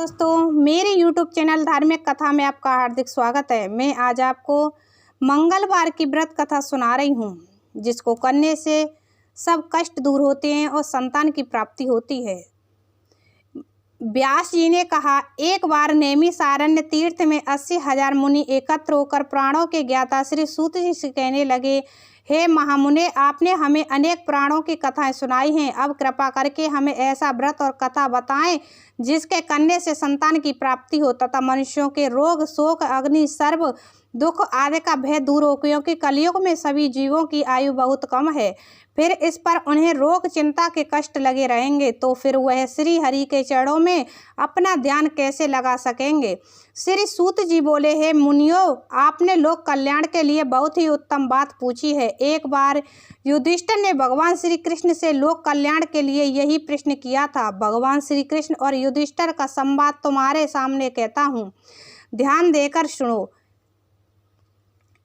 दोस्तों, मेरे YouTube channel धार्मिक कथा में आपका हार्दिक स्वागत है। मैं आज आपको मंगलवार की व्रत कथा सुना रही हूँ, जिसको करने से सब कष्ट दूर होते हैं और संतान की प्राप्ति होती है। व्यास जी ने कहा, एक बार नैमिषारण्य तीर्थ में 80,000 मुनि एकत्र होकर प्राणों के ज्ञाता श्री सूत जी से कहने लगे, हे महामुने, आपने हमें अनेक प्राणों की कथाएं सुनाई हैं। अब कृपा करके हमें ऐसा व्रत और कथा बताएं जिसके करने से संतान की प्राप्ति हो तथा मनुष्यों के रोग, शोक, अग्नि, सर्व दुख आदि का भय दूर हो, क्योंकि कलयुग में सभी जीवों की आयु बहुत कम है। फिर इस पर उन्हें रोग, चिंता के कष्ट लगे रहेंगे, तो फिर वह श्री हरि के चरणों में अपना ध्यान कैसे लगा सकेंगे। श्री सूत जी बोले, हे मुनियों, आपने लोक कल्याण के लिए बहुत ही उत्तम बात पूछी है। एक बार युधिष्ठिर ने भगवान श्री कृष्ण से लोक कल्याण के लिए यही प्रश्न किया था। भगवान श्री कृष्ण और युधिष्ठिर का संवाद तुम्हारे सामने कहता हूँ, ध्यान देकर सुनो।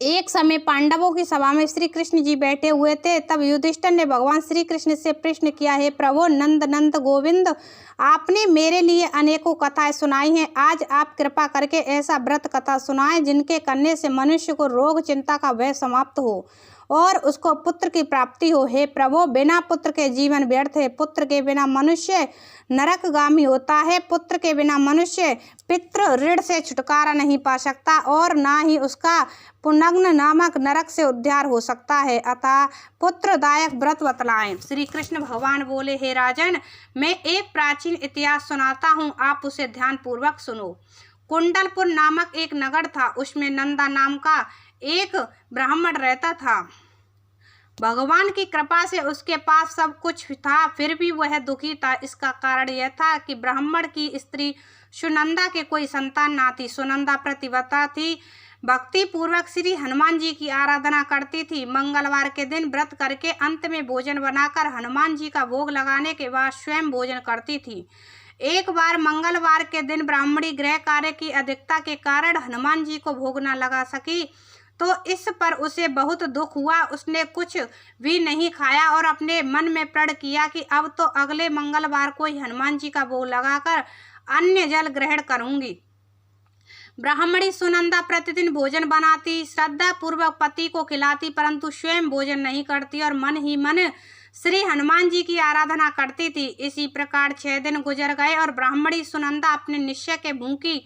एक समय पांडवों की सभा में श्री कृष्ण जी बैठे हुए थे। तब युधिष्ठिर ने भगवान श्री कृष्ण से प्रश्न किया, हे प्रभु नंद नंद गोविंद, आपने मेरे लिए अनेकों कथाएं सुनाई हैं। आज आप कृपा करके ऐसा व्रत कथा सुनाएं जिनके करने से मनुष्य को रोग, चिंता का भय समाप्त हो और उसको पुत्र की प्राप्ति हो। हे प्रभु, बिना पुत्र के जीवन व्यर्थ है। पुत्र के बिना मनुष्य नरकगामी होता है। पुत्र के बिना मनुष्य पितृ ऋण से छुटकारा नहीं पा सकता और ना ही उसका पुनग्न नामक नरक से उद्धार हो सकता है। अतः पुत्रदायक व्रत बतलाएं। श्री कृष्ण भगवान बोले, हे राजन, मैं एक प्राचीन इतिहास सुनाता हूँ, आप उसे ध्यान पूर्वक सुनो। कुंडलपुर नामक एक नगर था। उसमें नंदा नाम का एक ब्राह्मण रहता था। भगवान की कृपा से उसके पास सब कुछ था, फिर भी वह दुखी था। इसका कारण यह था कि ब्राह्मण की स्त्री सुनंदा के कोई संतान ना थी। सुनंदा प्रतिव्रता थी, भक्ति पूर्वक श्री हनुमान जी की आराधना करती थी। मंगलवार के दिन व्रत करके अंत में भोजन बनाकर हनुमान जी का भोग लगाने के बाद स्वयं भोजन करती थी। एक बार मंगलवार के दिन ब्राह्मणी गृह कार्य की अधिकता के कारण हनुमान जी को भोग न लगा सकी, तो इस पर उसे बहुत दुख हुआ। उसने कुछ भी नहीं खाया और अपने मन में प्रण किया कि अब तो अगले मंगलवार को ही हनुमान जी का भोग लगाकर अन्य जल ग्रहण करूंगी। ब्राह्मणी सुनंदा प्रतिदिन भोजन बनाती, श्रद्धा पूर्वक पति को खिलाती, परंतु स्वयं भोजन नहीं करती और मन ही मन श्री हनुमान जी की आराधना करती थी। इसी प्रकार 6 दिन गुजर गए और ब्राह्मणी सुनंदा अपने निश्चय के भूखी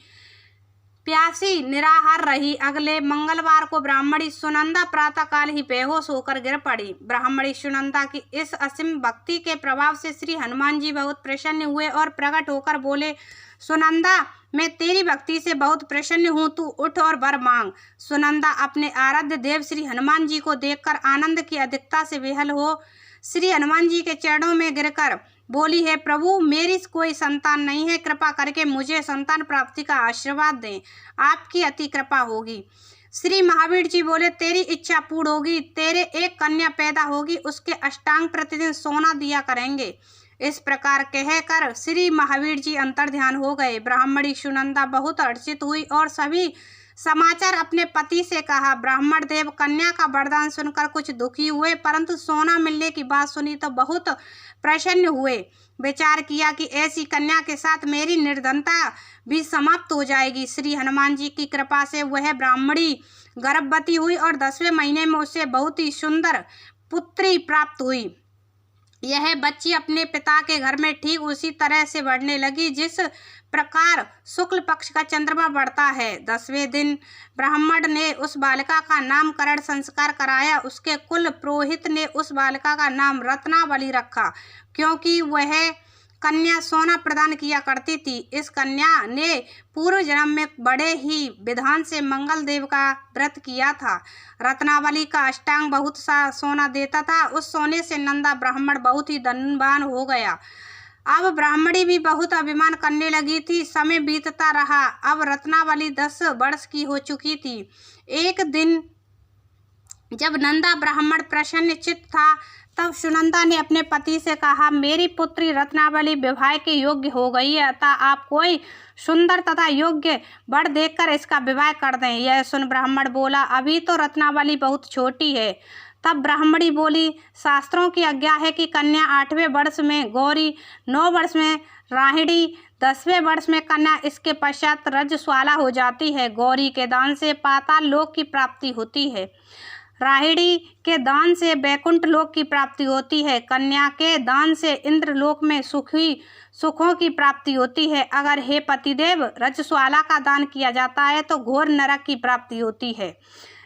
प्यासी निराहार रही। अगले मंगलवार को ब्राह्मणी सुनंदा प्रातःकाल ही बेहोश होकर गिर पड़ी। ब्राह्मणी सुनंदा की इस असीम भक्ति के प्रभाव से श्री हनुमान जी बहुत प्रसन्न हुए और प्रकट होकर बोले, सुनंदा, मैं तेरी भक्ति से बहुत प्रसन्न हूँ, तू उठ और वर मांग। सुनंदा अपने आराध्य देव श्री हनुमान जी को देखकर आनंद की अधिकता से विहल हो श्री हनुमान जी के चरणों में गिरकर बोली, है प्रभु, मेरी कोई संतान नहीं है, कृपा करके मुझे संतान प्राप्ति का आशीर्वाद दें, आपकी अति कृपा होगी। श्री महावीर जी बोले, तेरी इच्छा पूर्ण होगी, तेरे एक कन्या पैदा होगी, उसके अष्टांग प्रतिदिन सोना दिया करेंगे। इस प्रकार कहकर श्री महावीर जी अंतर्ध्यान हो गए। ब्राह्मणी सुनंदा बहुत हर्षित हुई और सभी समाचार अपने पति से कहा। ब्राह्मण देव कन्या का वरदान सुनकर कुछ दुखी हुए, परंतु सोना मिलने की बात सुनी तो बहुत प्रसन्न हुए। विचार किया कि ऐसी कन्या के साथ मेरी निर्धनता भी समाप्त हो जाएगी। श्री हनुमान जी की कृपा से वह ब्राह्मणी गर्भवती हुई और 10वें महीने में उसे बहुत ही सुंदर पुत्री प्राप्त हुई। यह बच्ची अपने पिता के घर में ठीक उसी तरह से बढ़ने लगी जिस प्रकार शुक्ल पक्ष का चंद्रमा बढ़ता है। 10वें दिन ब्राह्मण ने उस बालिका का नामकरण संस्कार कराया। उसके कुल पुरोहित ने उस बालिका का नाम रत्नावली रखा, क्योंकि वह कन्या सोना प्रदान किया करती थी। इस कन्या ने पूर्व जन्म में बड़े ही विधान से मंगल देव का व्रत किया था। रत्नावली का अष्टांग बहुत सा सोना देता था। उस सोने से नंदा ब्राह्मण बहुत ही धनवान हो गया। अब ब्राह्मणी भी बहुत अभिमान करने लगी थी। समय बीतता रहा। अब रत्नावली 10 वर्ष की हो चुकी थी। एक दिन जब नंदा ब्राह्मण प्रसन्न चित्त था, तब सुनंदा ने अपने पति से कहा, मेरी पुत्री रत्नावली विवाह के योग्य हो गई है, अतः आप कोई सुंदर तथा योग्य वर देखकर इसका विवाह कर दें। यह सुन ब्राह्मण बोला, अभी तो रत्नावली बहुत छोटी है, तब ब्राह्मणी बोली, शास्त्रों की आज्ञा है कि कन्या 8वें वर्ष में गौरी, 9 वर्ष में राहिणी, 10वें वर्ष में कन्या, इसके पश्चात रजस्वाला हो जाती है। गौरी के दान से पाताल लोक की प्राप्ति होती है, राहिणी के दान से वैकुंठ लोक की प्राप्ति होती है, कन्या के दान से इंद्र लोक में सुखों की प्राप्ति होती है। अगर हे पतिदेव रजस्वाला का दान किया जाता है तो घोर नरक की प्राप्ति होती है।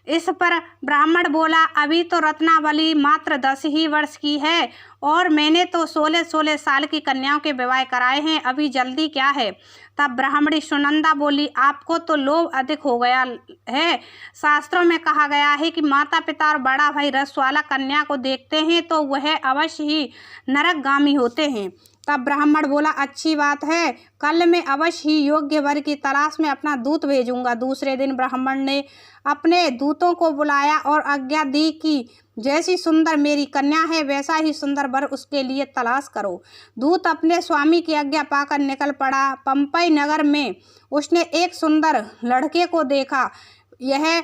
इस पर ब्राह्मण बोला, अभी तो रत्नावली मात्र 10 ही वर्ष की है और मैंने तो 16 साल की कन्याओं के विवाह कराए हैं, अभी जल्दी क्या है। तब ब्राह्मणी सुनंदा बोली, आपको तो लोभ अधिक हो गया है। शास्त्रों में कहा गया है कि माता पिता और बड़ा भाई रसवाला कन्या को देखते हैं तो वह अवश्य ही नरकगामी होते हैं। तब ब्राह्मण बोला, अच्छी बात है, कल मैं अवश्य ही योग्य वर की तलाश में अपना दूत भेजूंगा। दूसरे दिन ब्राह्मण ने अपने दूतों को बुलाया और आज्ञा दी कि जैसी सुंदर मेरी कन्या है वैसा ही सुंदर वर उसके लिए तलाश करो। दूत अपने स्वामी की आज्ञा पाकर निकल पड़ा। पंपई नगर में उसने एक सुंदर लड़के को देखा। यह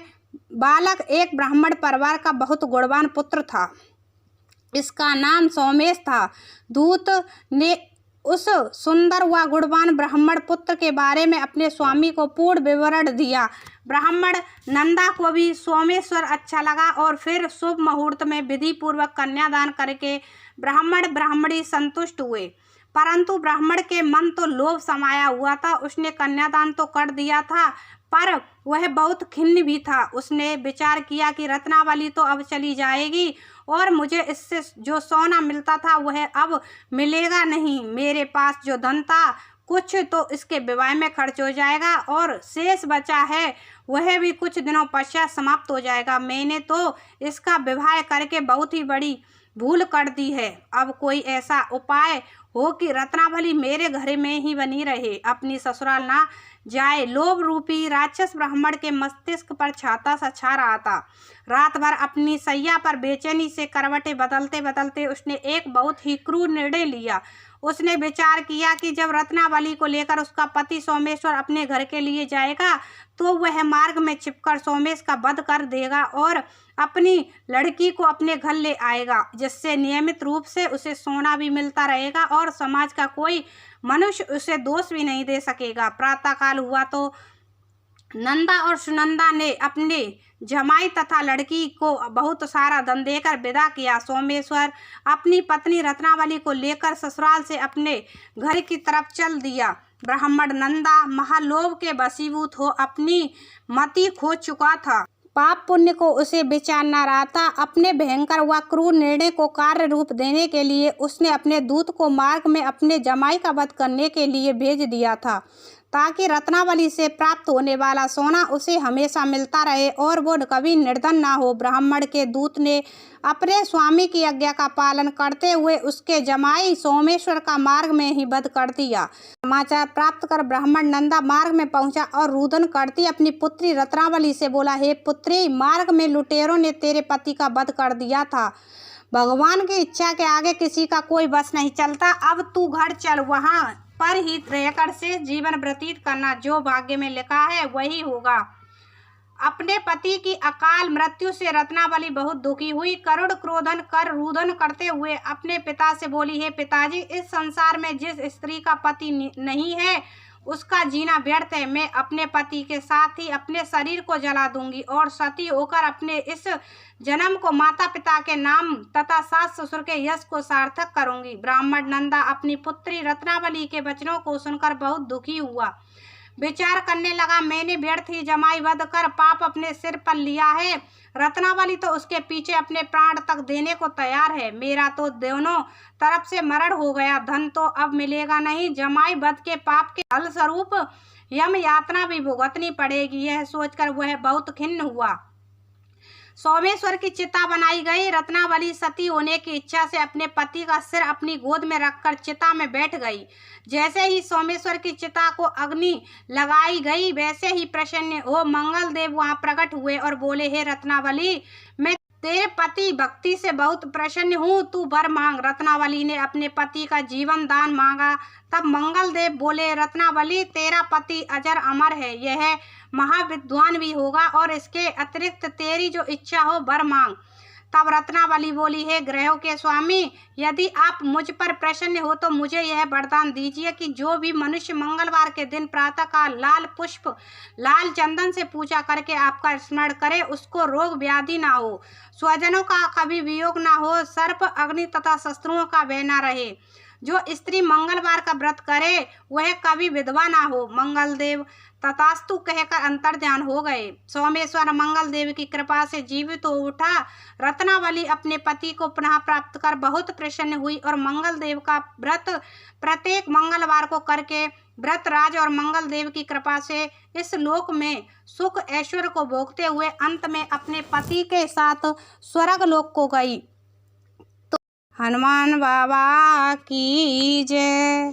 बालक एक ब्राह्मण परिवार का बहुत गुणवान पुत्र था, इसका नाम सोमेश था। दूत ने उस सुंदर व गुणवान ब्राह्मण पुत्र के बारे में अपने स्वामी को पूर्ण विवरण दिया। ब्राह्मण नंदा को भी सोमेश्वर अच्छा लगा और फिर शुभ मुहूर्त में विधि पूर्वक कन्यादान करके ब्राह्मण ब्राह्मणी संतुष्ट हुए। परंतु ब्राह्मण के मन तो लोभ समाया हुआ था। उसने कन्यादान तो कर दिया था पर वह बहुत खिन्न भी था। उसने विचार किया कि रत्नावली तो अब चली जाएगी और मुझे इससे जो सोना मिलता था वह अब मिलेगा नहीं। मेरे पास जो धन था कुछ तो इसके विवाह में खर्च हो जाएगा और शेष बचा है वह भी कुछ दिनों पश्चात समाप्त हो जाएगा। मैंने तो इसका विवाह करके बहुत ही बड़ी भूल कर दी है। अब कोई ऐसा उपाय हो कि रत्नावली मेरे घर में ही बनी रहे, अपनी ससुराल ना जाए। लोभ रूपी राक्षस ब्राह्मण के मस्तिष्क पर छाता सा छा रहा था। रात भर अपनी सैया पर बेचैनी से करवटें बदलते बदलते उसने एक बहुत ही क्रूर निर्णय लिया। उसने विचार किया कि जब रत्नावली को लेकर उसका पति सोमेश्वर अपने घर के लिए जाएगा तो वह मार्ग में छिपकर सोमेश का वध कर देगा और अपनी लड़की को अपने घर ले आएगा, जिससे नियमित रूप से उसे सोना भी मिलता रहेगा और समाज का कोई मनुष्य उसे दोष भी नहीं दे सकेगा। प्रातःकाल हुआ तो नंदा और सुनंदा ने अपने जमाई तथा लड़की को बहुत सारा धन देकर विदा किया। सोमेश्वर अपनी पत्नी रत्नावली को लेकर ससुराल से अपने घर की तरफ चल दिया। ब्राह्मण नंदा महालोभ के वशीभूत हो अपनी मति खो चुका था। पाप पुण्य को उसे विचार न रहा था। अपने भयंकर व क्रूर निर्णय को कार्य रूप देने के लिए उसने अपने दूत को मार्ग में अपने जमाई का वध करने के लिए भेज दिया था, ताकि रत्नावली से प्राप्त होने वाला सोना उसे हमेशा मिलता रहे और वो कभी निर्धन ना हो। ब्राह्मण के दूत ने अपने स्वामी की आज्ञा का पालन करते हुए उसके जमाई सोमेश्वर का मार्ग में ही वध कर दिया। समाचार प्राप्त कर ब्राह्मण नंदा मार्ग में पहुंचा और रुदन करती अपनी पुत्री रत्नावली से बोला, हे पुत्री, मार्ग में लुटेरों ने तेरे पति का वध कर दिया था। भगवान की इच्छा के आगे किसी का कोई बस नहीं चलता। अब तू घर चल, वहाँ पर ही रहकर से जीवन व्यतीत करना। जो भाग्य में लिखा है वही होगा। अपने पति की अकाल मृत्यु से रत्नावली बहुत दुखी हुई। करुण क्रोधन कर रुदन करते हुए अपने पिता से बोली, हे पिताजी, इस संसार में जिस स्त्री का पति नहीं है उसका जीना व्यर्थ है। मैं अपने पति के साथ ही अपने शरीर को जला दूंगी और सती होकर अपने इस जन्म को माता पिता के नाम तथा सास ससुर के यश को सार्थक करूंगी। ब्राह्मण नंदा अपनी पुत्री रत्नावली के वचनों को सुनकर बहुत दुखी हुआ। विचार करने लगा, मैंने व्यर्थ ही जमाई वध कर पाप अपने सिर पर लिया है। रत्नावली तो उसके पीछे अपने प्राण तक देने को तैयार है। मेरा तो दोनों तरफ से मरण हो गया, धन तो अब मिलेगा नहीं। जमाई वध के पाप के फल स्वरूप यम यातना भी भुगतनी पड़ेगी। यह सोचकर वह बहुत खिन्न हुआ। सोमेश्वर की चिता बनाई गई। रत्नावली सती होने की इच्छा से अपने पति का सिर अपनी गोद में रखकर चिता में बैठ गई। जैसे ही सोमेश्वर की चिता को अग्नि लगाई गई वैसे ही प्रसन्न हो मंगल देव वहां प्रकट हुए और बोले, हे रत्नावली, मैं तेरे पति भक्ति से बहुत प्रसन्न हूँ, तू वर मांग। रत्नावली ने अपने पति का जीवन दान मांगा। तब मंगल देव बोले, रत्नावली, तेरा पति अजर अमर है, यह महाविद्वान भी होगा और इसके अतिरिक्त तेरी जो इच्छा हो वर मांग। तब रत्नावली बोली, हे ग्रहों के स्वामी, यदि आप मुझ पर प्रसन्न हो तो मुझे यह वरदान दीजिए कि जो भी मनुष्य मंगलवार के दिन प्रातःकाल लाल पुष्प लाल चंदन से पूजा करके आपका स्मरण करे, उसको रोग व्याधि ना हो, स्वजनों का कभी वियोग ना हो, सर्प अग्नि तथा शत्रुओं का भय ना रहे। जो स्त्री मंगलवार का व्रत करे वह कभी विधवा ना हो। मंगलदेव तथास्तु कहकर अंतर्ध्यान हो गए। सोमेश्वर मंगलदेव की कृपा से जीवित हो उठा। रत्नावली अपने पति को पुनः प्राप्त कर बहुत प्रसन्न हुई और मंगलदेव का व्रत प्रत्येक मंगलवार को करके व्रतराज और मंगलदेव की कृपा से इस लोक में सुख ऐश्वर्य को भोगते हुए अंत में अपने पति के साथ स्वर्ग लोक को गई। हनुमान बाबा की जय।